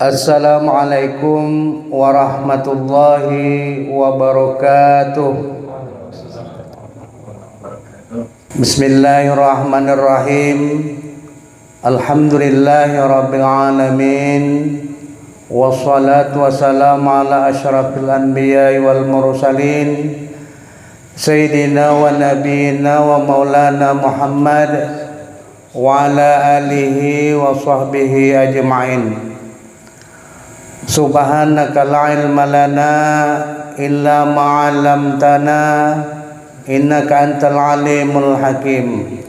Assalamualaikum warahmatullahi wabarakatuh. Bismillahirrahmanirrahim. Alhamdulillahi rabbil alamin. Wassalatu wassalamu ala asyrafil anbiya'i wal mursalin Sayyidina wa nabiyina wa maulana Muhammad wa ala alihi wa sahbihi ajma'in. Subhanaka la ilma lana illa ma 'allamtana innaka antal alimul hakim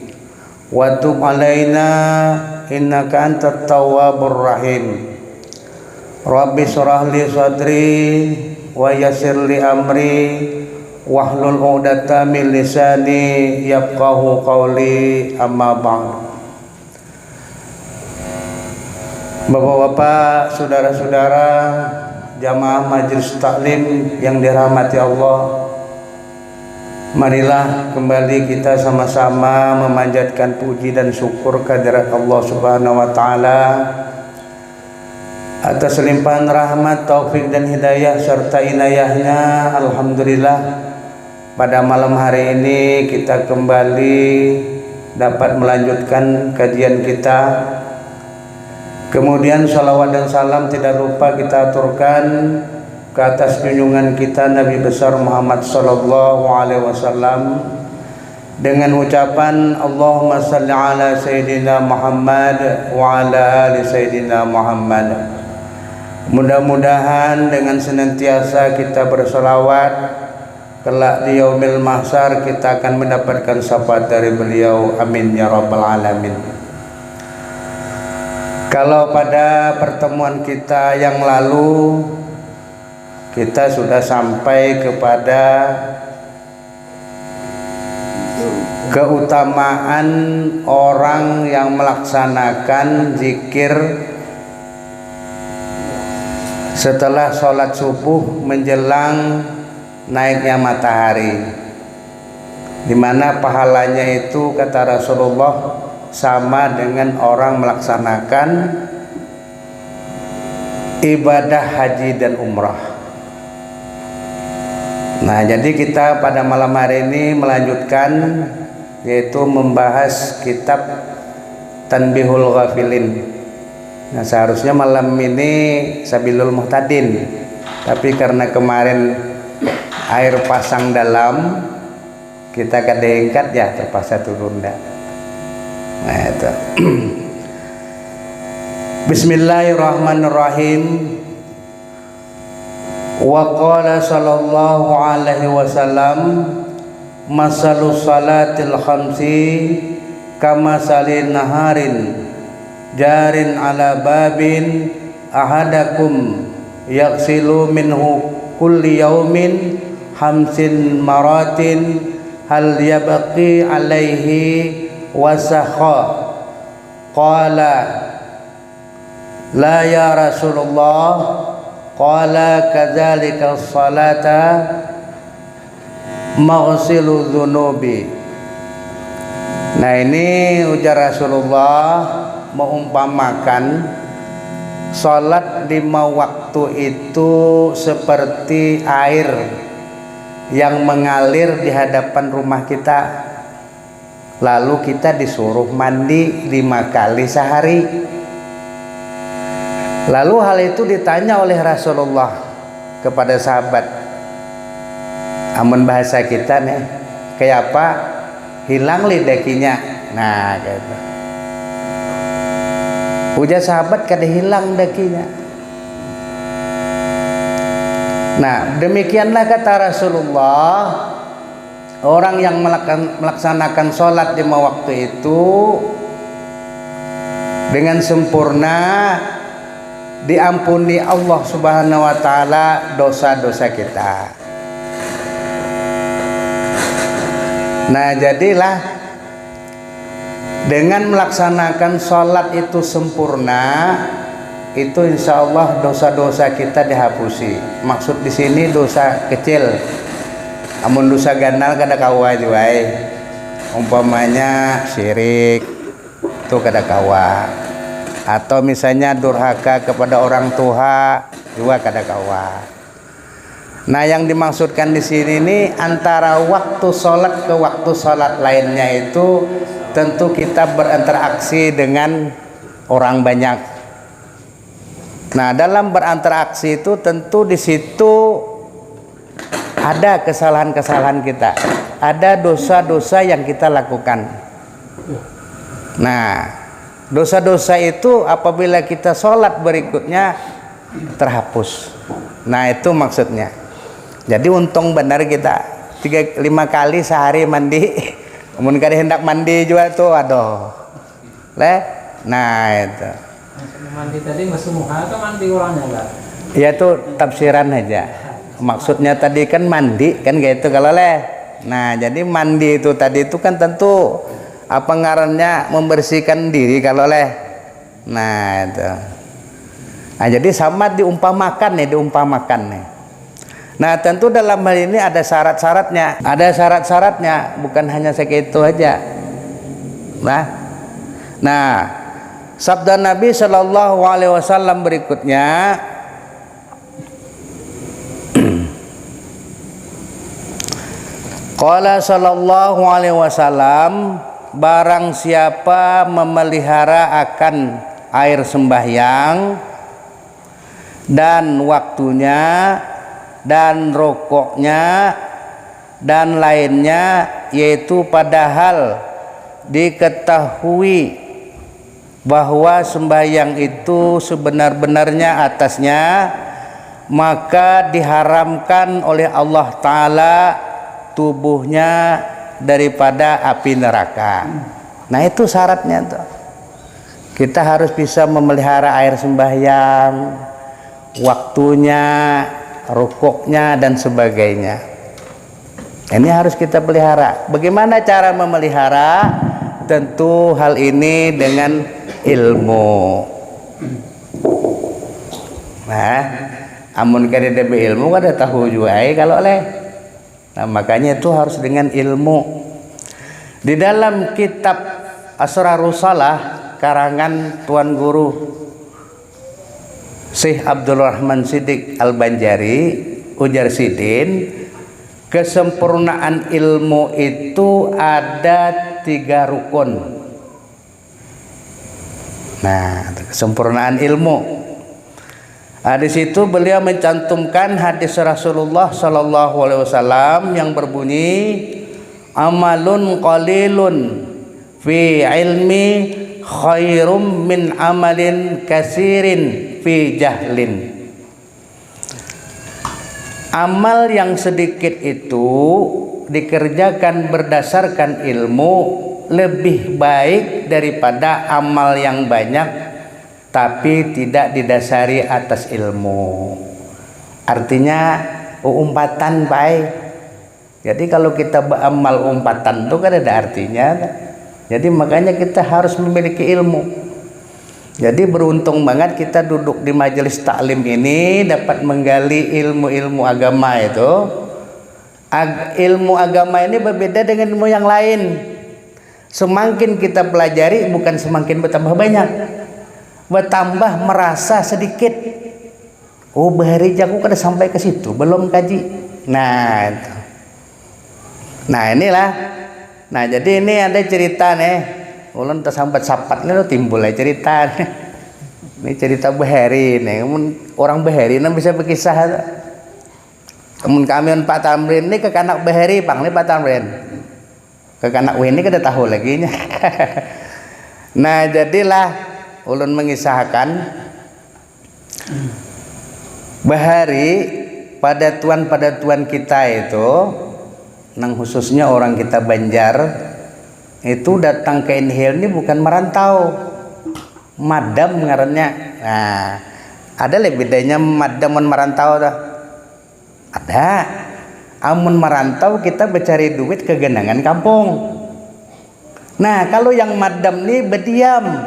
wa tub alaina innaka antat tawwabur rahim. Rabbi shrah li sadri wa yassir li amri wahlul 'uqdatam min lisani yafqahu qawli, amma ba'd. Bapak-bapak, saudara-saudara jamaah majelis taklim yang dirahmati Allah, marilah kembali kita sama-sama memanjatkan puji dan syukur kehadirat Allah Subhanahu wa taala atas limpahan rahmat, taufik dan hidayah serta inayahnya. Alhamdulillah, pada malam hari ini kita kembali dapat melanjutkan kajian kita. Kemudian salawat dan salam tidak lupa kita aturkan ke atas junjungan kita Nabi besar Muhammad sallallahu alaihi wasallam dengan ucapan Allahumma salli ala Sayyidina Muhammad wa ala ali Sayyidina Muhammad. Mudah-mudahan dengan senantiasa kita berselawat, kelak di yaumil mahsyar kita akan mendapatkan syafaat dari beliau. Amin ya rabbal alamin. Kalau pada pertemuan kita yang lalu kita sudah sampai kepada keutamaan orang yang melaksanakan zikir setelah sholat subuh menjelang naiknya matahari, di mana pahalanya itu kata Rasulullah sama dengan orang melaksanakan ibadah haji dan umrah. Nah, jadi kita pada malam hari ini melanjutkan, yaitu membahas kitab Tanbihul Ghafilin. Nah, seharusnya malam ini Sabilul Muhtadin, tapi karena kemarin air pasang dalam, kita kadangkat ya terpaksa turun dah. Nah, itu. Bismillahirrahmanirrahim. Wa qala sallallahu alaihi wasallam masalus salatil khamsi kama salin naharin jarin ala babin ahadakum yaghsilu minhu kulli yaumin hamsin maratin hal yabqi alaihi wasakha. Qala la ya Rasulullah. Qala kadzalika salata maghsilu dzunubi. Nah, ini ujar Rasulullah mengumpamakan salat 5 waktu itu seperti air yang mengalir di hadapan rumah kita, lalu kita disuruh mandi 5 kali sehari. Lalu hal itu ditanya oleh Rasulullah kepada sahabat, amun bahasa kita nih kayak apa, hilang lidakinya. Nah, gitu. Ujar sahabat kada hilang dakinya. Nah, demikianlah kata Rasulullah, orang yang melaksanakan sholat 5 waktu itu dengan sempurna diampuni Allah Subhanahu wa taala dosa-dosa kita. Nah, jadilah dengan melaksanakan sholat itu sempurna, itu insya Allah dosa-dosa kita dihapusi. Maksud di sini dosa kecil. Amun dosa ganal kada kawa juai. Umpamanya syirik, itu kada kawa. Atau misalnya durhaka kepada orang tua juga kada kawa. Nah, yang dimaksudkan di sini ini antara waktu sholat ke waktu sholat lainnya itu tentu kita berinteraksi dengan orang banyak. Nah, dalam berinteraksi itu tentu di situ ada kesalahan-kesalahan kita, ada dosa-dosa yang kita lakukan. Nah, dosa-dosa itu apabila kita sholat berikutnya terhapus. Nah, itu maksudnya. Jadi untung benar kita 3-5 kali sehari mandi. Kemudian kada hendak mandi juga tuh, aduh. Nah itu. Mandi tadi masuk muka atau mandi orangnya lah? Ya itu tafsiran aja. Maksudnya tadi kan mandi kan gitu kalau Nah, jadi mandi itu tadi itu kan tentu apa ngarannya membersihkan diri kalau Nah itu. Nah, jadi sama diumpamakan nih. Nah, tentu dalam hal ini ada syarat-syaratnya. Ada syarat-syaratnya, bukan hanya segitu aja. Nah, sabda Nabi Shallallahu Alaihi Wasallam berikutnya, Qala Shallallahu Alaihi Wasallam, barang siapa memelihara akan air sembahyang dan waktunya dan rokoknya dan lainnya, yaitu padahal diketahui bahwa sembahyang itu sebenar-benarnya atasnya, maka diharamkan oleh Allah Ta'ala tubuhnya daripada api neraka. Nah, itu syaratnya tuh. Kita harus bisa memelihara air sembahyang, waktunya, rukuknya dan sebagainya. Ini harus kita pelihara. Bagaimana cara memelihara? Tentu hal ini dengan ilmu. Nah, amun kada ada ilmu kada tahu juga kalau Nah, makanya itu harus dengan ilmu. Di dalam kitab Asrarus Shalah karangan Tuan Guru Syekh Abdul Rahman Siddiq Al-Banjari, ujar Sidin, kesempurnaan ilmu itu ada 3 rukun. Nah, kesempurnaan ilmu. Nah, di situ beliau mencantumkan hadis Rasulullah Sallallahu Alaihi Wasallam yang berbunyi, amalun qalilun fi ilmi khairum min amalin kasirin fi jahlin. Amal yang sedikit itu dikerjakan berdasarkan ilmu lebih baik daripada amal yang banyak tapi tidak didasari atas ilmu. Artinya umpatan baik. Jadi kalau kita beramal umpatan itu kan ada artinya. Jadi makanya kita harus memiliki ilmu. Jadi beruntung banget kita duduk di majelis taklim ini dapat menggali ilmu-ilmu agama itu. Ilmu agama ini berbeda dengan ilmu yang lain. Semakin kita pelajari bukan semakin bertambah banyak, bertambah merasa sedikit. Oh, bahari jago kada sampai ke situ, belum kaji. Nah, itu. Nah, inilah. Nah, jadi ini ada cerita nih. Ulun tersambat sapat nih timbul aja cerita. Ini cerita bahari nih. Orang bahari nih bisa berkisah. Kemun kami Pak Tamrin ini ke kanak bahari, Bang, ini Pak Tamrin. Ke kanak ini kada tahu lagi nya. Nah, jadilah ulun mengisahkan bahari pada tuan kita itu, nang khususnya orang kita Banjar itu datang ke Inhil ini bukan merantau, madam ngarannya. Nah, ada lebih bedanya madam dan merantau dah. Ada. Amun merantau kita bercari duit ke genangan kampung. Nah, kalau yang madam nih berdiam,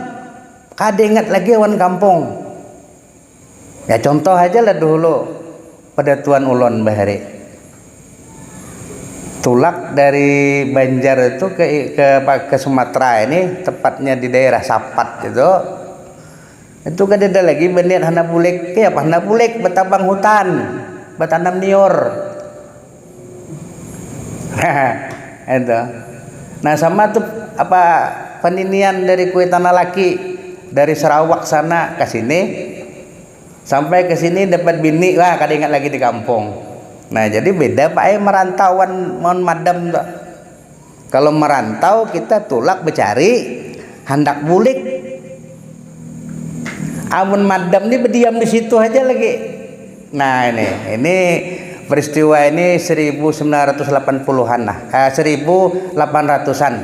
kada ingat lagi awan kampung. Ya contoh aja lah dulu pada tuan ulon bahari. tulak dari Banjar itu ke Sumatera ini, tepatnya di daerah Sapat itu kan ada lagi benih hana bulik, apa hana bulik betabang hutan, betanam nior. Itu. Nah sama tuh apa peninian dari kue tanah laki dari Sarawak sana ke sini, sampai ke sini dapat bini, wah kada ingat lagi di kampung. Nah jadi beda Pak merantauan mohon madam tuh. Kalau merantau kita tulak becari hendak bulik. Amun madam ini berdiam di situ aja lagi. Nah ini peristiwa ini 1980-an lah, 1800-an.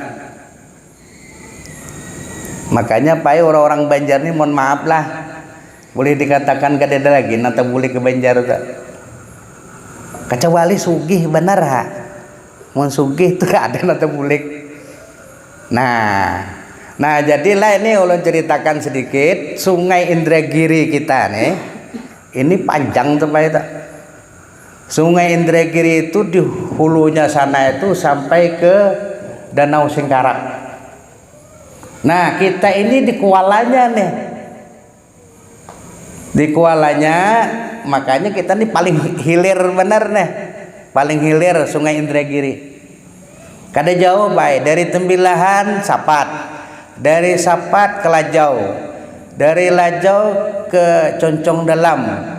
Makanya Pak orang-orang Banjar ini mohon maaf lah, boleh dikatakan kada ada lagi nanti boleh ke Banjar tuh. Kecuali sugih benar ha, mohon sugih itu ada nanti boleh. Nah jadilah ini ulun ceritakan sedikit Sungai Indragiri kita nih, ini panjang tuh Pak itu. Sungai Indragiri itu di hulunya sana itu sampai ke Danau Singkarak. Nah kita ini di kualanya nih, di kualanya, makanya kita nih paling hilir bener nih, paling hilir Sungai Indragiri. Kada jauh baik dari Tembilahan Sapat, dari Sapat ke Lajau, dari Lajau ke Concong Dalam.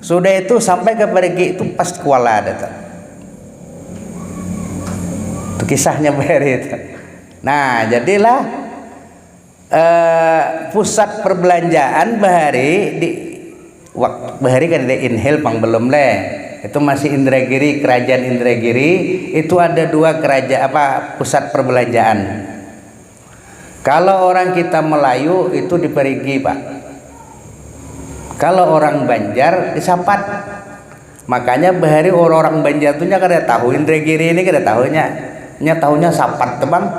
Sudah itu sampai ke Perigi itu pas Kuala ada tuh. Itu kisahnya Bahari itu. Nah jadilah pusat perbelanjaan Bahari di waktu Bahari kan ada Inhil pang belum leh. Itu masih Indragiri, kerajaan Indragiri itu ada dua kerajaan pusat perbelanjaan. Kalau orang kita Melayu itu di Perigi Pak. Kalau orang Banjar di Sapat. Makanya Bahari orang Banjar tuh kada tahu Indragiri ini kada tahunya. Tahunya Sapat Bang.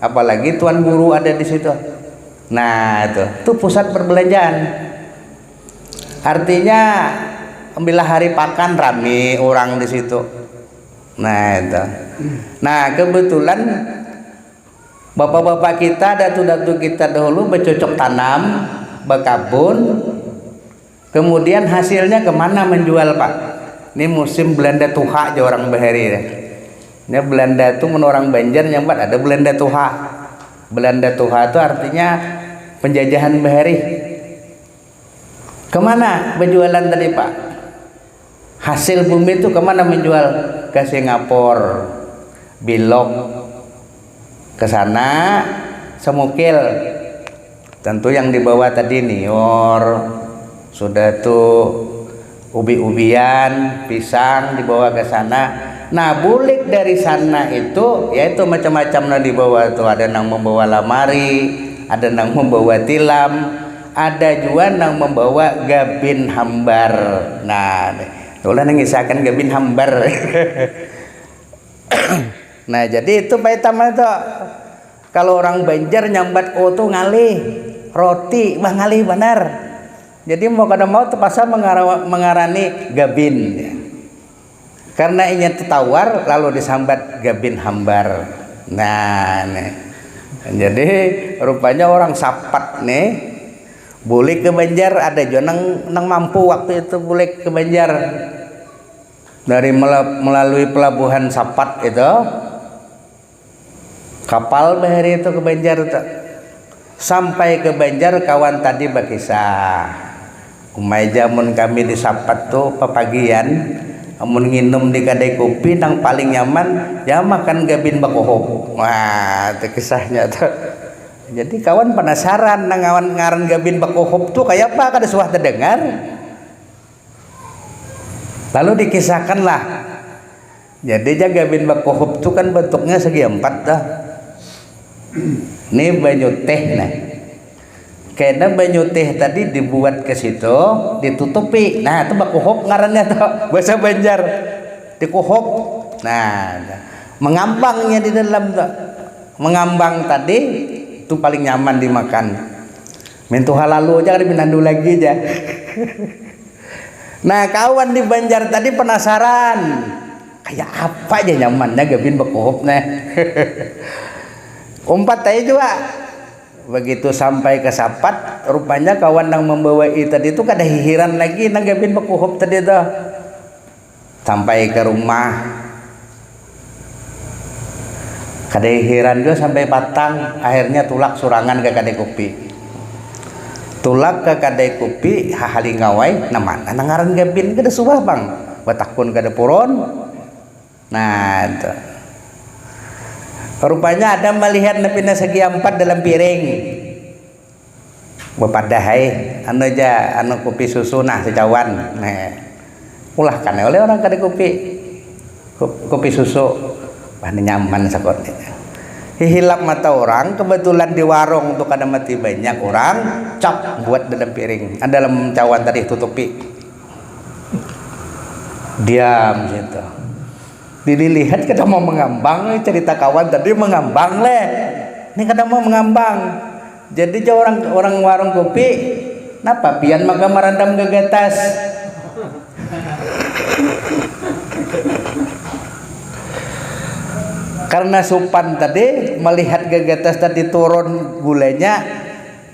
Apalagi Tuan Guru ada di situ. Nah, itu pusat perbelanjaan. Artinya bila hari pakan rame orang di situ. Nah, itu. Nah, kebetulan bapak-bapak kita, datu-datu kita dahulu bercocok tanam, berkebun. Kemudian hasilnya kemana menjual Pak? Ini musim Belanda Tuha aja orang Bahari ya. Ini Belanda itu menurut orang Banjar nyambat ada Belanda Tuha. Belanda Tuha itu artinya penjajahan Bahari. Kemana penjualan tadi Pak? Hasil bumi itu kemana menjual? Ke Singapura, Bilok, ke sana, Semukil. Tentu yang dibawa tadi nior, sudah tuh ubi-ubian, pisang dibawa ke sana. Nah bulik dari sana itu yaitu macam-macam nah dibawa tuh, ada yang membawa lamari, ada yang membawa tilam, ada juga yang membawa gabin hambar. Nah ulah nangisakan gabin hambar. Nah jadi itu Pak Taman itu kalau orang Banjar nyambat tuh ngalih roti bah ngalih benar. Jadi mau kada mau terpaksa mengarani gabin ya. Karena ingin tertawar lalu disambat gabin hambar. Nah nih. Jadi rupanya orang Sapat nih boleh ke Banjar, ada juga nang mampu waktu itu boleh ke Banjar dari melalui pelabuhan Sapat itu kapal Bahari itu ke Banjar itu. Sampai ke Banjar kawan tadi berkisah umai jamun kami di Sapat tuh pepagian amun nginum di kedai kopi nang paling nyaman ya makan gabin bakohop. Wah itu kisahnya tuh. Jadi kawan penasaran nang ngaran gabin bakohop tuh kayak apa kada suah terdengar. Lalu dikisahkanlah. Jadi gabin bakohop tuh kan bentuknya segi empat dah. Ini banyu teh nah. Karena banyu teh tadi dibuat ke situ, ditutupi. Nah, itu bakohop ngarannya tuh bahasa Banjar. Dikohop. Nah, mengambangnya di dalam tuh. Mengambang tadi itu paling nyaman dimakan. Mentu halalu aja kan binandu lagi aja. Nah kawan di Banjar tadi penasaran kayak apa aja nyamannya gabin bekuhup nah. Umpat aja juga. Begitu sampai ke Sapat, rupanya kawan yang membawa tadi itu kada hihiran lagi nang gabin bekuhup tadi itu. Sampai ke rumah, kada hihiran juga sampai patang, akhirnya tulak surangan ke Kadai Kopi. Tulak ke Kadai Kopi, hahali ngawai, nama nangaran gabin kada subah bang, batakun kada puron. Nah itu. Rupanya ada melihat nepina segi 4 dalam piring. Bepadahai anu aja anu kopi susu nah secawan. Nah, ulah kan oleh orang Kadai Kopi. Kopi susu wah nyaman sakot. Hilap mata orang, kebetulan di warung tuh kada mati banyak orang, cap buat dalam piring. Dalam cawan tadi tutupi. Diam situ. Dilihat kada mau mengambang, cerita kawan tadi mengambang leh. Ini kada mau mengambang. Jadi orang warung kopi, napa pian maka merandam gegetas. Karena Supan tadi melihat gegetas tadi turun gulanya,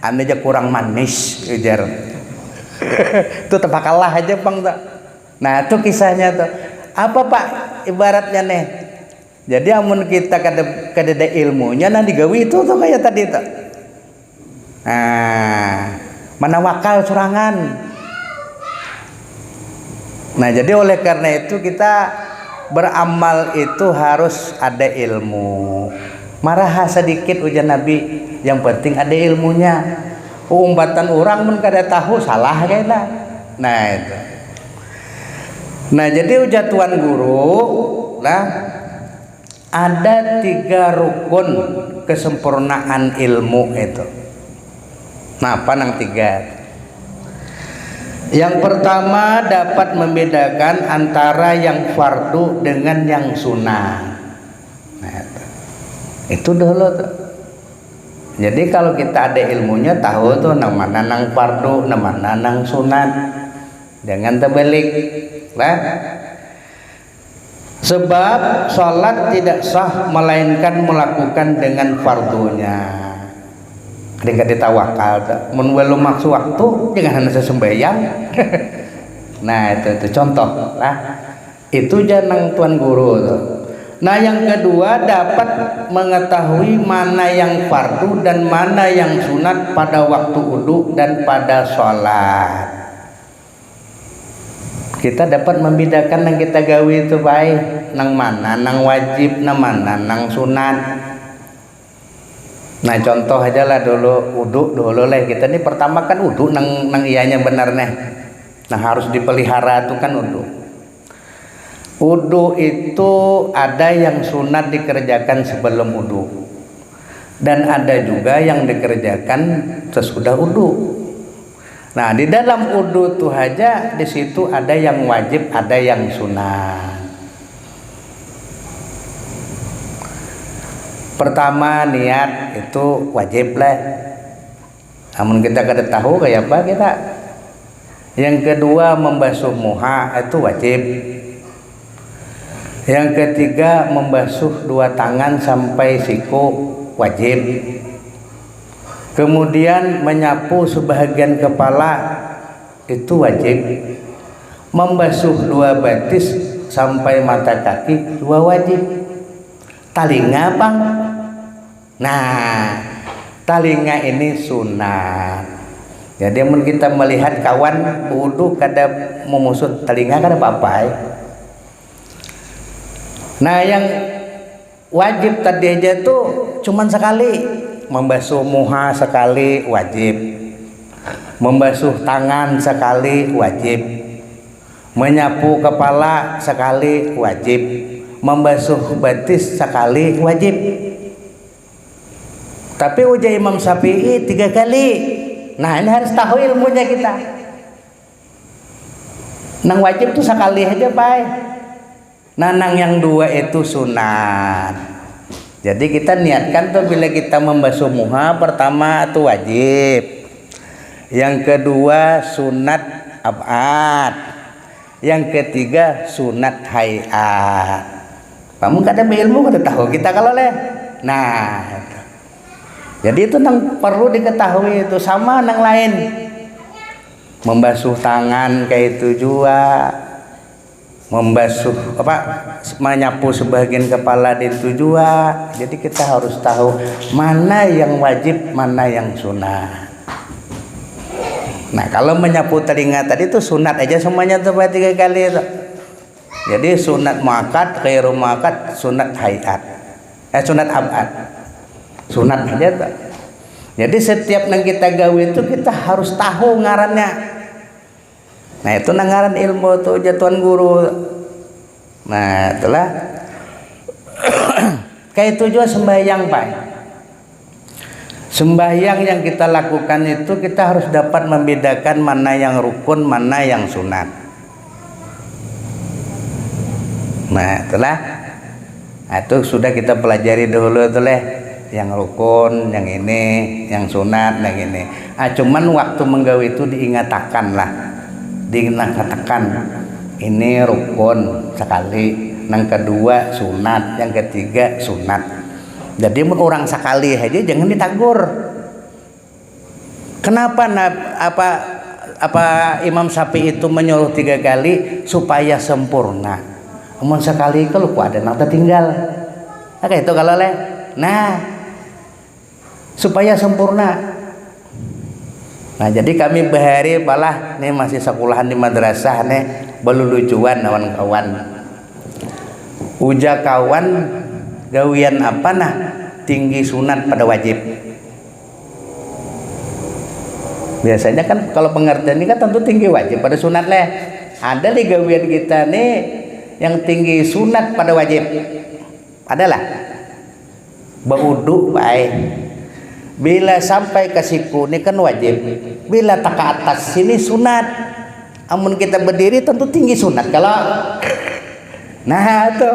anu aja kurang manis, ujar. Itu tebakalah aja bang. Nah itu kisahnya tuh. Apa pak ibaratnya nih? Jadi amun kita kada ada ilmunya nanti digawi itu tuh kayak tadi tuh. Nah, mana wakal surangan. Nah jadi oleh karena itu kita beramal itu harus ada ilmu. Marah sedikit ujar Nabi, yang penting ada ilmunya. Umbatan orang pun kada tahu salah kayaknya. Nah itu. Nah jadi ujar Tuan Guru, nah ada 3 rukun kesempurnaan ilmu itu. Nah apa nang 3? Yang pertama dapat membedakan antara yang fardu dengan yang sunnah. Nah, itu dulu tuh. Jadi kalau kita ada ilmunya tahu tuh nang mana nang fardu, nang mana nang sunat. Jangan terbalik. Nah, sebab sholat tidak sah melainkan melakukan dengan fardunya. Ketika ditawakal, mun belum maksud waktu jangan hanya sembahyang. Nah itu contoh lah. Itu jangan Tuan Guru tuh. Nah yang kedua dapat mengetahui mana yang fardu dan mana yang sunat pada waktu wudu dan pada sholat. Kita dapat membedakan yang kita gawe itu baik nang mana nang wajib nang mana nang sunat. Nah contoh aja lah dulu wudu dulu lah kita ini pertama kan wudu nang ianya benar nih. Nah harus dipelihara tuh kan wudu. Wudu itu ada yang sunat dikerjakan sebelum wudu dan ada juga yang dikerjakan sesudah wudu. Nah di dalam wudu tuh aja di situ ada yang wajib, ada yang sunat. Pertama niat itu wajib lah. Namun kita kada tahu kayak apa kita. Yang kedua membasuh muha itu wajib. Yang ketiga membasuh 2 tangan sampai siku wajib. Kemudian menyapu sebahagian kepala itu wajib. Membasuh 2 batis sampai mata kaki 2 wajib. Talinga bang. Nah talinga ini sunat. Jadi mun kita melihat kawan wudu kada memusut talinga kada apa-apa. Nah yang wajib tadi aja tuh cuman sekali. Membasuh muha sekali wajib, membasuh tangan sekali wajib, menyapu kepala sekali wajib, membasuh batis sekali wajib. Tapi ujar Imam Syafi'i 3 kali. Nah ini harus tahu ilmunya kita. Nang wajib tuh sekali aja pak. Nah nang yang 2 itu sunat. Jadi kita niatkan tuh bila kita membasuh muha pertama itu wajib. Yang kedua sunat abad. Yang ketiga sunat hayat. Kamu kada berilmu kada tahu kita kalau leh. Nah, itu. Jadi itu nang perlu diketahui itu sama nang lain. Membasuh tangan kayak itu juga. Membasuh menyapu sebagian kepala itu juga. Jadi kita harus tahu mana yang wajib, mana yang sunat. Nah, kalau menyapu telinga tadi itu sunat aja semuanya tuh 3 kali itu. Jadi sunat muakkad, khairu muakkad, sunat hayat. Sunat abad. Sunat aja tuh. Jadi setiap yang kita gawe itu kita harus tahu ngarannya. Nah, itu ngaran ilmu tuh jatuhan guru. Nah, itulah kayak itu juga sembahyang, Pak. Sembahyang yang kita lakukan itu kita harus dapat membedakan mana yang rukun, mana yang sunat. Nah, itulah. Nah, itu sudah kita pelajari dulu tuh leh, yang rukun, yang ini, yang sunat, yang ini. Cuman waktu menggawe itu diingatkan lah, diingatkan. Ini rukun sekali, yang kedua sunat, yang ketiga sunat. Jadi orang sekali aja jangan ditagur. Kenapa Imam Syafi'i itu menyuruh 3 kali supaya sempurna. Namun sekali kalau ada nang tertinggal. Nah, itu kalau leh. Nah, supaya sempurna. Nah, jadi kami bahari balah nih masih sekolahan di madrasah nih belulucuan kawan-kawan. Uja kawan gawian apa nah tinggi sunat pada wajib. Biasanya kan kalau pengertian ini kan tentu tinggi wajib pada sunat leh. Ada di gawian kita nih yang tinggi sunat pada wajib. Adalah baudu baik. Bila sampai ke siku ini kan wajib. Bila tak ke atas sini sunat. Amun kita berdiri tentu tinggi sunat kalau. Nah itu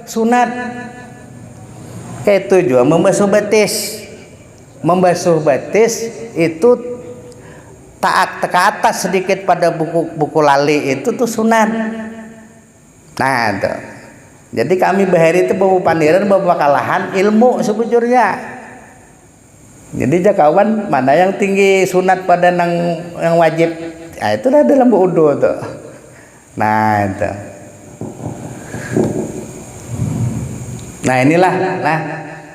sunat. Kayak itu juga membasuh betis. Membasuh betis itu taat ke atas sedikit pada buku lali itu tuh sunat. Nah tuh. Jadi kami bahari itu bawa pandiran bawa kalahan ilmu sebujurnya. Jadi kawan mana yang tinggi sunat pada yang wajib. Nah itulah dalam wudu tuh. Nah itu. Nah inilah,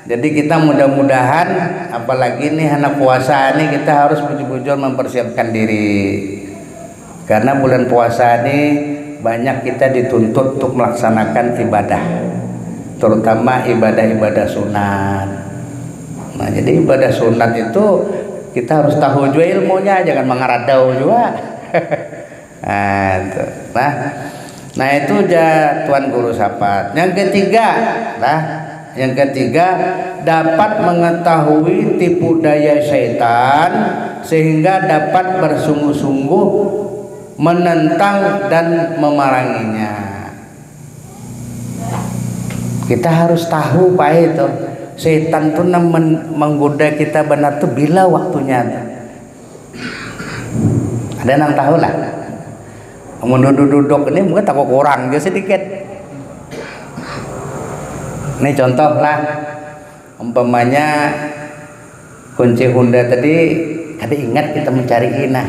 jadi kita mudah-mudahan apalagi nih anak puasa ini kita harus bujur-bujur mempersiapkan diri. Karena bulan puasa ini banyak kita dituntut untuk melaksanakan ibadah, terutama ibadah-ibadah sunat. Nah jadi ibadah sunat itu kita harus tahu juga ilmunya, jangan mengaradau juga. Nah itu Tuan Guru Sapat. Yang ketiga dapat mengetahui tipu daya syaitan sehingga dapat bersungguh-sungguh menentang dan memeranginya. Kita harus tahu Pak itu syaitan tuh menggoda kita benar tuh bila waktunya. Ada yang tahu lah. Duduk ini mungkin takut kurang juga sedikit. Ini contoh lah, umpamanya kunci Honda tadi, ada ingat kita mencari ina.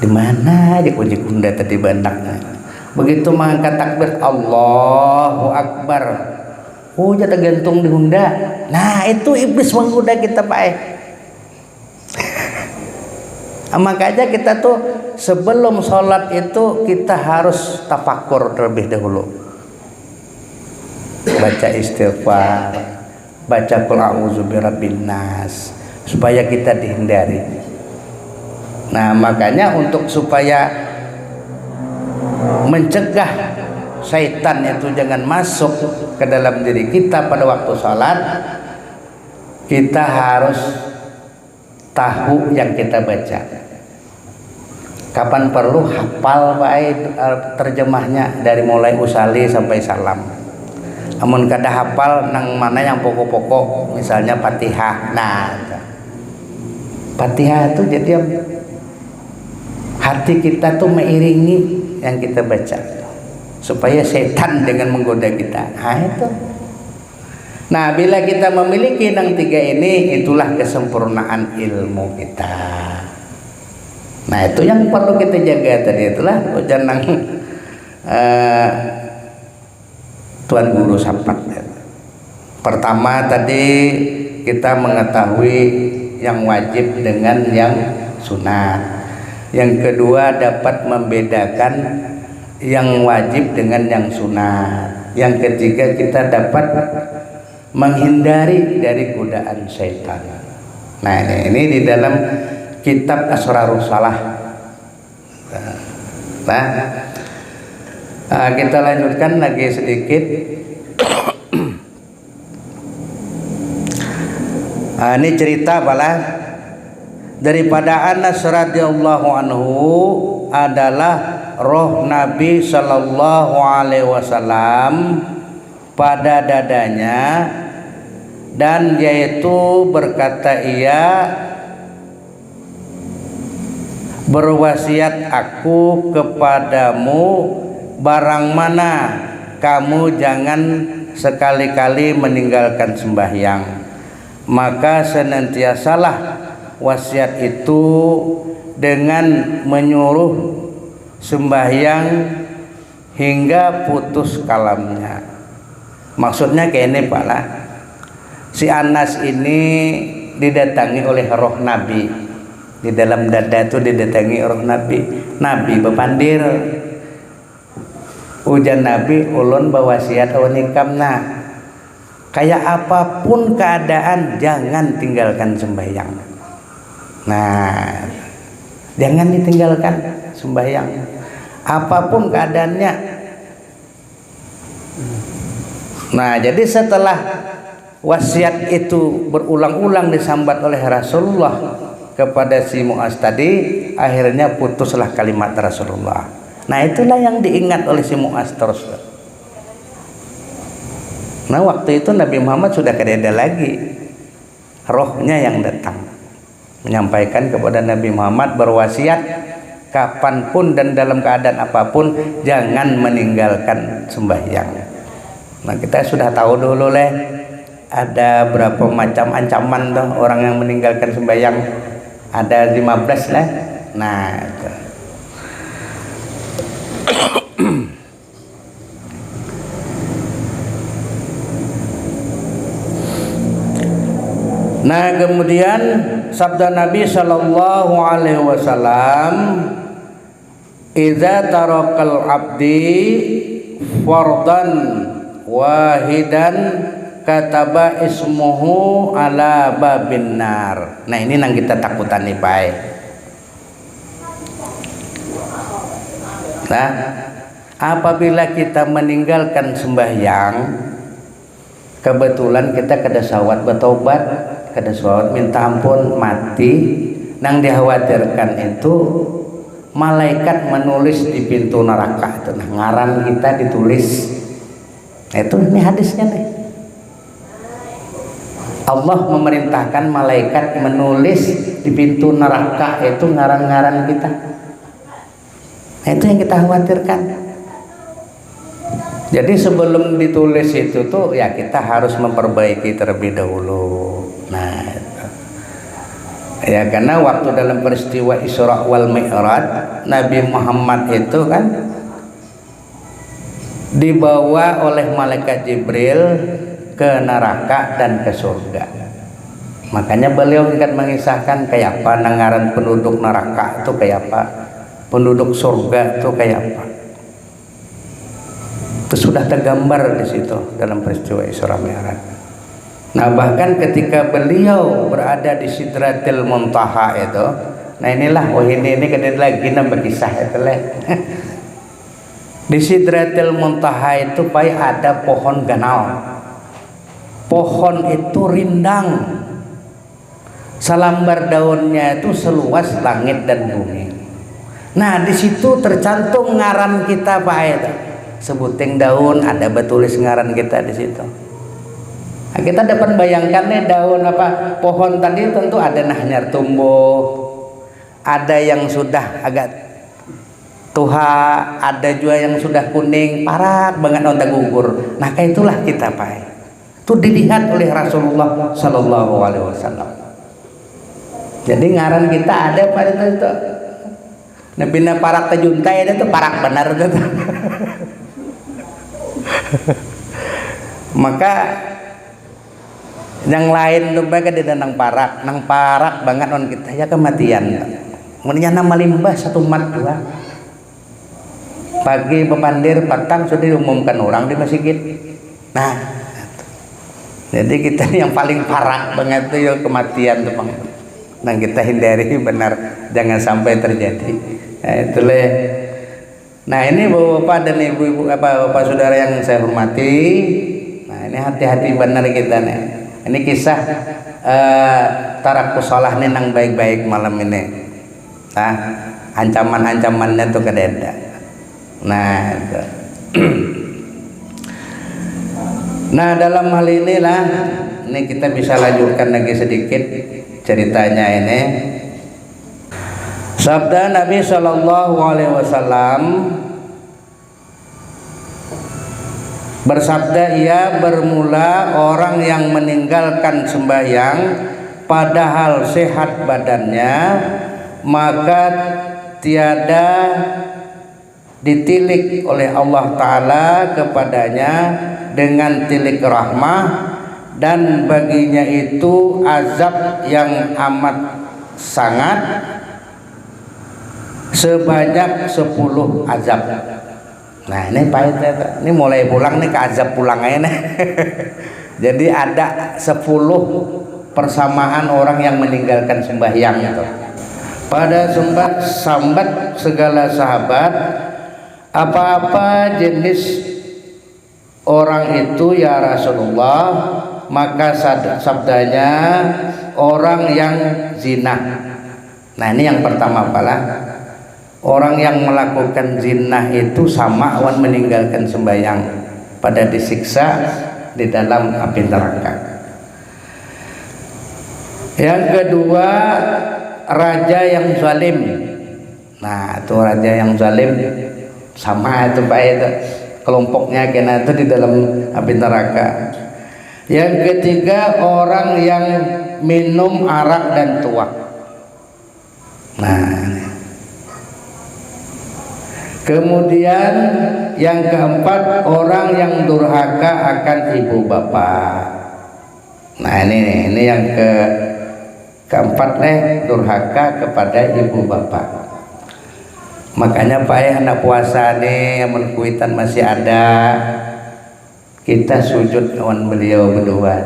Di mana aja kunci Honda tadi bandaknya. Begitu mengangkat takbir Allahu Akbar, jatuh gantung di Honda. Nah itu iblis menggoda kita Pak. Makanya kita tuh sebelum sholat itu kita harus tafakur terlebih dahulu, baca istighfar, baca qul a'udzu birabbin nas supaya kita dihindari. Nah makanya untuk supaya mencegah syaitan itu jangan masuk ke dalam diri kita pada waktu sholat, kita harus tahu yang kita baca. Kapan perlu hafal baik terjemahnya dari mulai usali sampai salam. Amun kada hafal nang mana yang pokok-pokok, misalnya Fatihah. Nah, Fatihah itu jadi hati kita tuh mengiringi yang kita baca supaya setan dengan menggoda kita. Nah itu. Nah bila kita memiliki yang 3 ini, itulah kesempurnaan ilmu kita. Nah itu yang perlu kita jaga tadi, itulah jangan Tuan Guru sampaikan. Pertama tadi kita mengetahui yang wajib dengan yang sunat. Yang kedua dapat membedakan yang wajib dengan yang sunat. Yang ketiga kita dapat menghindari dari godaan syaitan. Nah ini di dalam kitab Asrarus Salah. Nah, kita lanjutkan lagi sedikit. Ini cerita apalah daripada Anas radhiyallahu anhu adalah roh Nabi sallallahu alaihi wasallam pada dadanya, dan yaitu berkata ia, berwasiat aku kepadamu barang mana kamu jangan sekali-kali meninggalkan sembahyang. Maka senantiasalah wasiat itu dengan menyuruh sembahyang hingga putus kalamnya. Maksudnya kayak ini Pak lah, si Anas ini didatangi oleh roh Nabi. Di dalam dada itu didatangi roh Nabi. Nabi bepandir, ujan Nabi ulun bawasiat awanikamna, kayak apapun keadaan jangan tinggalkan sembahyang. Nah, jangan ditinggalkan sembahyang apapun keadaannya. Nah, jadi setelah wasiat itu berulang-ulang disambat oleh Rasulullah kepada si Muaz tadi, akhirnya putuslah kalimat Rasulullah. Nah, itulah yang diingat oleh si Muaz terus. Nah waktu itu Nabi Muhammad sudah tidak ada lagi, rohnya yang datang menyampaikan kepada Nabi Muhammad berwasiat kapanpun dan dalam keadaan apapun jangan meninggalkan sembahyang. Nah kita sudah tahu dulu ada berapa macam ancaman tuh orang yang meninggalkan sembahyang, ada 15 lah. Nah itu. Nah kemudian sabda Nabi sallallahu alaihi wasallam, "Idza tarakal abdi fardan wahidan kataba ismuhu ala babin nar." Nah ini nang kita takutan nih Pak. Nah apabila kita meninggalkan sembahyang, kebetulan kita kada sawat bertobat, kada sawat minta ampun, mati, nang dikhawatirkan itu malaikat menulis di pintu neraka itu, nah ngaran kita ditulis. Itu ini hadisnya nih, Allah memerintahkan malaikat menulis di pintu neraka itu ngaran-ngaran kita. Nah itu yang kita khawatirkan. Jadi sebelum ditulis itu tuh ya kita harus memperbaiki terlebih dahulu. Nah itu. Ya karena waktu dalam peristiwa Isra wal Mi'raj, Nabi Muhammad itu kan dibawa oleh malaikat Jibril ke neraka dan ke surga. Makanya beliau akan mengisahkan kayak apa nangaran penduduk neraka itu kayak apa, penduduk surga itu kayak apa. Itu sudah tergambar di situ dalam peristiwa Isra Mi'raj. Nah bahkan ketika beliau berada di Sidratil Muntaha itu, nah inilah ini kadang lagi nambah kisah itu lah. Di Sidratil Muntaha itu ada pohon ganal. Pohon itu rindang, selambar daunnya itu seluas langit dan bumi. Nah di situ tercantum ngaran kita Pak itu. Sebuting daun ada betulis ngaran kita di situ. Nah, kita dapat bayangkan nih daun apa pohon tadi tentu ada nahnyar tumbuh, ada yang sudah agak tuha, ada juga yang sudah kuning parak banget onta gugur. Nah kayak itulah kita Pak. Itu dilihat oleh Rasulullah Sallallahu Alaihi Wasallam. Jadi ngaran kita ada pada itu. Nebina parak terjuntai itu parak benar itu. Maka yang lain tuh baga di nang parak banget on kita ya kematian. Kemudian nama limbah satu mat dua. Pagi bepandir petang sudah diumumkan orang di masjid. Nah, jadi kita yang paling parah banget tuh ya kematian tuh Bang. Nah kita hindari benar jangan sampai terjadi. Nah, itulah. Nah ini bapak dan ibu-ibu bapak saudara yang saya hormati. Nah ini hati-hati benar kita nih. Ini kisah tarakus sholah nih nang baik-baik malam ini. Nah ancaman-ancamannya tuh kededa. Nah itu. Nah dalam hal inilah ini kita bisa lanjutkan lagi sedikit ceritanya ini. Sabda Nabi Shallallahu Alaihi Wasallam bersabda, ia bermula orang yang meninggalkan sembahyang padahal sehat badannya, maka tiada ditilik oleh Allah Ta'ala kepadanya dengan tilik rahmah, dan baginya itu azab yang amat sangat sebanyak 10 azab. Nah ini pahit ini mulai pulang nih ke azab pulang aja nih. Jadi ada 10 persamaan orang yang meninggalkan sembahyang itu. Pada sambat segala sahabat, apa-apa jenis orang itu ya Rasulullah? Maka sabdanya, orang yang zina. Nah ini yang pertama pala, orang yang melakukan zina itu sama awan meninggalkan sembahyang, pada disiksa di dalam api neraka. Yang kedua, raja yang zalim. Nah itu raja yang zalim sama itu Pak itu kelompoknya kena itu di dalam api neraka. Yang ketiga, orang yang minum arak dan tuak. Nah kemudian yang keempat, orang yang durhaka akan ibu bapak. Nah ini yang keempat durhaka kepada ibu bapak. Makanya Pak ya, anak puasa nih yang kuitan masih ada, kita sujud lawan beliau berdua,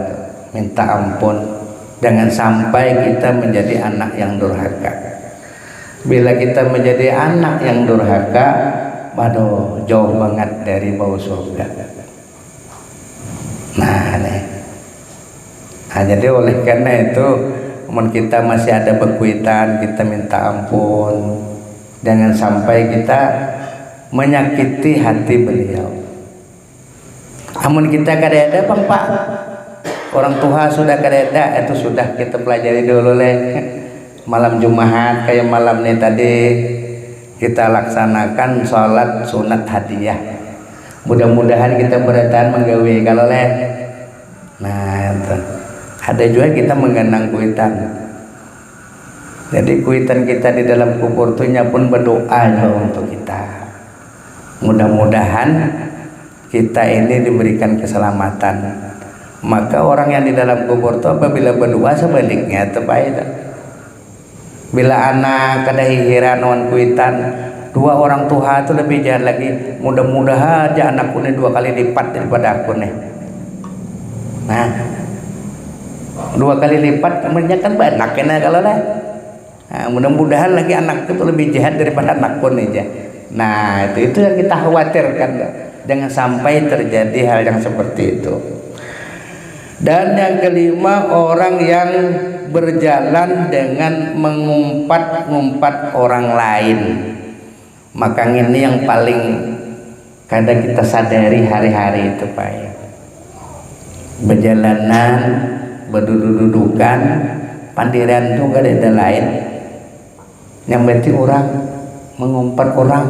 minta ampun, jangan sampai kita menjadi anak yang durhaka. Bila kita menjadi anak yang durhaka, waduh jauh banget dari bau surga. Nah nih, jadi oleh karena itu, kita masih ada bekuitan, kita minta ampun. Jangan sampai kita menyakiti hati beliau. Amun kita kadeda Bang Pak, orang tua sudah kadeda, itu sudah kita pelajari dulu malam Jumat kayak malam ini tadi kita laksanakan sholat sunat hadiah. Mudah-mudahan kita bertahan menggawe kalau nah itu. Ada juga kita menggendang kuitan. Jadi kuitan kita di dalam kubur tuhnya pun berdoa untuk kita. Mudah-mudahan kita ini diberikan keselamatan. Maka orang yang di dalam kubur itu apabila berdoa sebaliknya tepat. Bila anak kada hihiran on kuitan, dua orang tua itu lebih jahat lagi. Mudah-mudahan aja anakku ini 2 kali lipat daripada aku nih. Nah, 2 kali lipat kemudian kan banyak kena kalau Nah, mudah-mudahan lagi anak itu lebih jahat daripada anakku nih. Nah itu yang kita khawatirkan, jangan sampai terjadi hal yang seperti itu. Dan yang kelima, orang yang berjalan dengan mengumpat-ngumpat orang lain. Maka ini yang paling kadang kita sadari hari-hari itu Pak. Berjalanan, berduduk-dudukan, pandiran itu gak ada lain. Yang berarti orang mengumpat orang,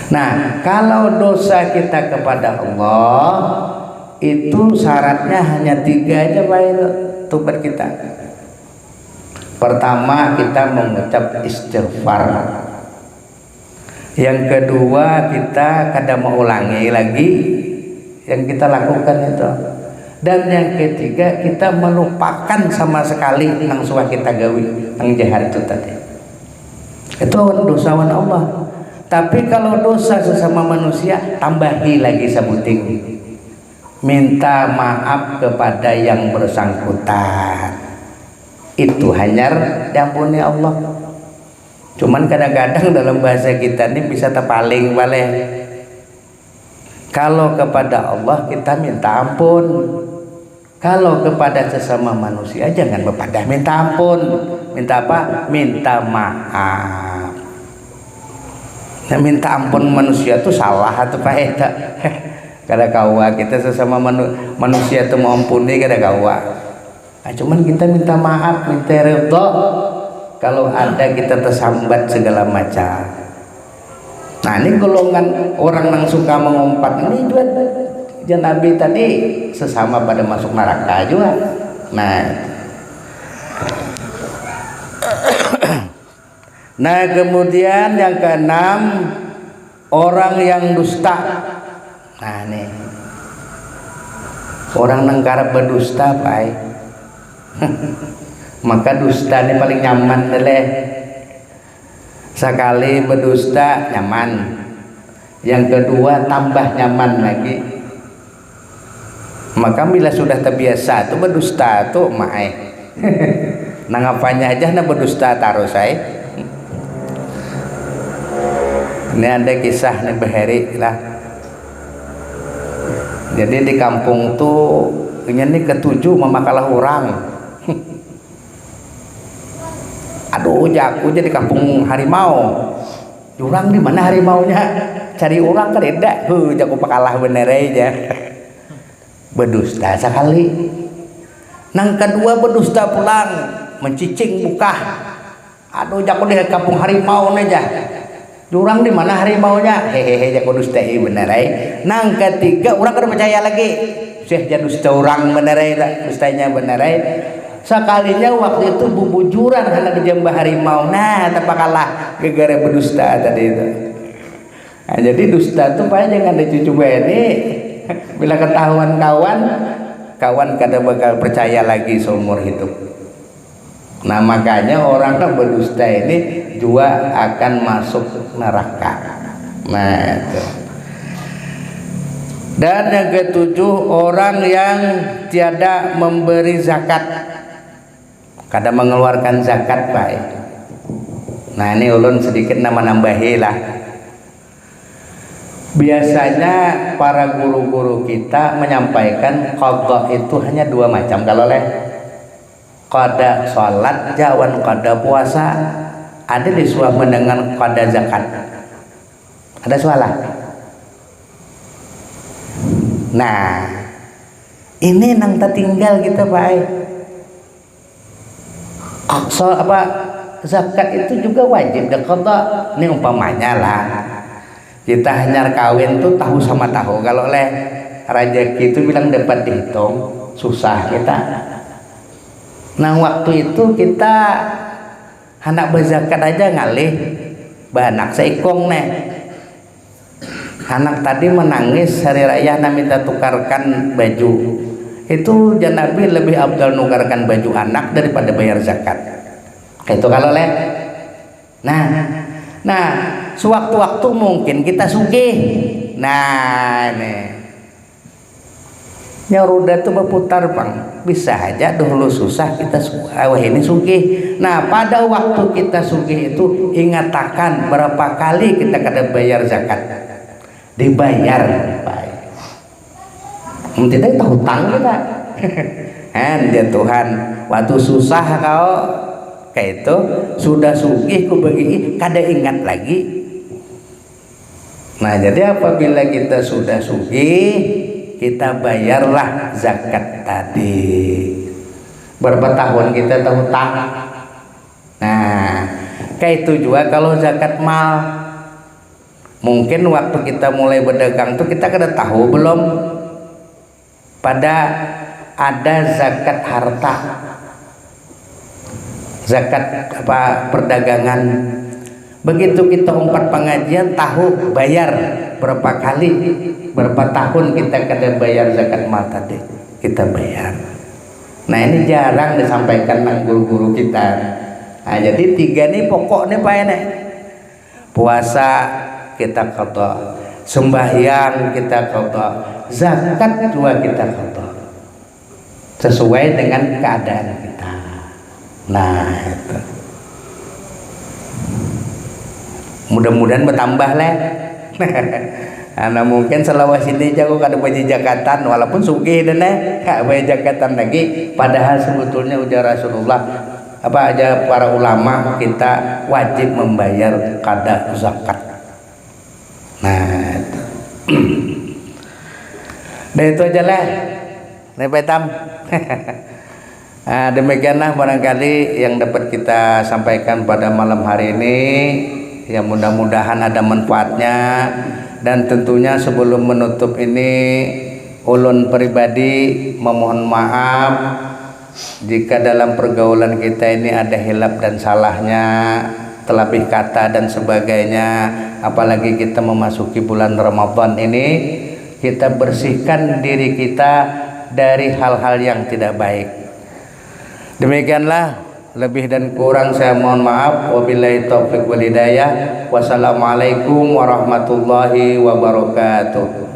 Nah, kalau dosa kita kepada Allah itu syaratnya hanya 3 aja baik tobat kita. Pertama, kita mengucap istighfar. Yang kedua, kita kada mau ulangi lagi yang kita lakukan itu. Dan yang ketiga, kita melupakan sama sekali nang suah kita gawi nang jahat itu tadi. Itu dosawan Allah. Tapi kalau dosa sesama manusia, tambahi lagi sebuting, minta maaf kepada yang bersangkutan. Itu hanyar diampuni Allah. Cuman kadang-kadang dalam bahasa kita ini bisa terpaling balik. Kalau kepada Allah kita minta ampun, kalau kepada sesama manusia jangan berpadah minta ampun. Minta apa? Minta maaf. Nah, minta ampun manusia itu salah atau Pak Eta? Kada kawa kita sesama manusia itu mau ampuni kada kawa. Nah, cuman kita minta maaf, minta redha kalau ada kita tersambat segala macam. Nah, ini golongan orang yang suka mengumpat ini juga Nabi tadi sesama pada masuk neraka juga. Nah, nah kemudian yang keenam, orang yang dusta. Nah nih, orang nengkarap berdusta baik. Maka dusta ini paling nyaman deh. Sekali berdusta nyaman, yang kedua tambah nyaman lagi. Maka bila sudah terbiasa tuh berdusta tuh mae. Nah ngapanya aja nah berdusta taruh saya. Ini ada kisah nih Beheri lah. Jadi di kampung tuh ini ketujuh memakalah orang. Aduh, jago jadi kampung harimau. Jurang di mana harimaunya? Cari orang kan tidak. Jago pakalah bener aja. Berdusta sekali. Nang kedua berdusta pulang, mencicing buka. Aduh, jago di kampung harimau aja. Jurang di mana harimaunya? Hehehe, jago dusta bener aja. Nang ketiga orang kada percaya lagi. Syekh jadi dusta orang bener aja, dustanya bener aja. Sekalinya waktu itu bubujuran karena dijambah harimau. Nah, terpakalah gegara berdusta tadi itu. Nah, jadi dusta itu pak jangan dicucu ini. Bila ketahuan kawan kada bakal percaya lagi seumur hidup. Nah makanya orang yang berdusta ini juga akan masuk neraka. Nah itu. Dan yang ketujuh, orang yang tiada memberi zakat, kada mengeluarkan zakat baik. Nah ini ulun sedikit nama nambahi lah. Biasanya para guru-guru kita menyampaikan qadha itu hanya 2 macam. Kalau qadha sholat jawan qadha puasa, ada disuah dengan qadha zakat. Ada salah. Nah ini nang tertinggal kita baik. Soal apa zakat itu juga wajib dan qadha. Ini umpamanya lah. Kita hanya kawin tuh tahu sama tahu. Kalau rezeki itu bilang dapat dihitung, susah kita. Nah waktu itu kita anak berzakat aja ngalih banak seikong nih. Anak tadi menangis hari raya minta tukarkan baju. Itu Nabi lebih abdal nukarkan baju anak daripada bayar zakat. Itu kalau Nah, sewaktu-waktu mungkin kita sugih. Nah, ini roda itu berputar bang. Bisa aja dulu susah kita ini sugih. Nah, pada waktu kita sugih itu ingatakan berapa kali kita kada bayar zakat. Dibayar, baik. Tidak tahu hutang kita. Ya Tuhan, waktu susah kau kayak itu sudah sugih ku bagi kada ingat lagi. Nah jadi apabila kita sudah sugih, kita bayarlah zakat tadi. Berapa tahun kita tahu hutang. Nah kayak itu juga kalau zakat mal. Mungkin waktu kita mulai berdagang tuh kita kada tahu belum pada ada zakat harta, zakat apa perdagangan. Begitu kita umpat pengajian tahu bayar berapa kali, berapa tahun kita kada bayar zakat mal tadi kita bayar. Nah ini jarang disampaikan nang guru-guru kita. Nah, jadi 3 nih pokok nih Pak ini. Puasa kita qada, sembahyang kita qada, zakat juga kita qada. Sesuai dengan keadaan kita. Nah, itu. Mudah-mudahan bertambah lah. Nah mungkin selawat sini jago kada baju jakatan walaupun sugih dan baju jakatan lagi, padahal sebetulnya ujar Rasulullah apa aja para ulama kita wajib membayar qada zakat. Nah itu. Dan itu aja lah Nepetam. Nah, demikianlah barangkali yang dapat kita sampaikan pada malam hari ini. Ya mudah-mudahan ada manfaatnya. Dan tentunya sebelum menutup ini ulun pribadi memohon maaf jika dalam pergaulan kita ini ada hilap dan salahnya, terlebih kata dan sebagainya. Apalagi kita memasuki bulan Ramadan ini, kita bersihkan diri kita dari hal-hal yang tidak baik. Demikianlah, lebih dan kurang saya mohon maaf. Wabillahi taufiq wal hidayah. Wassalamualaikum warahmatullahi wabarakatuh.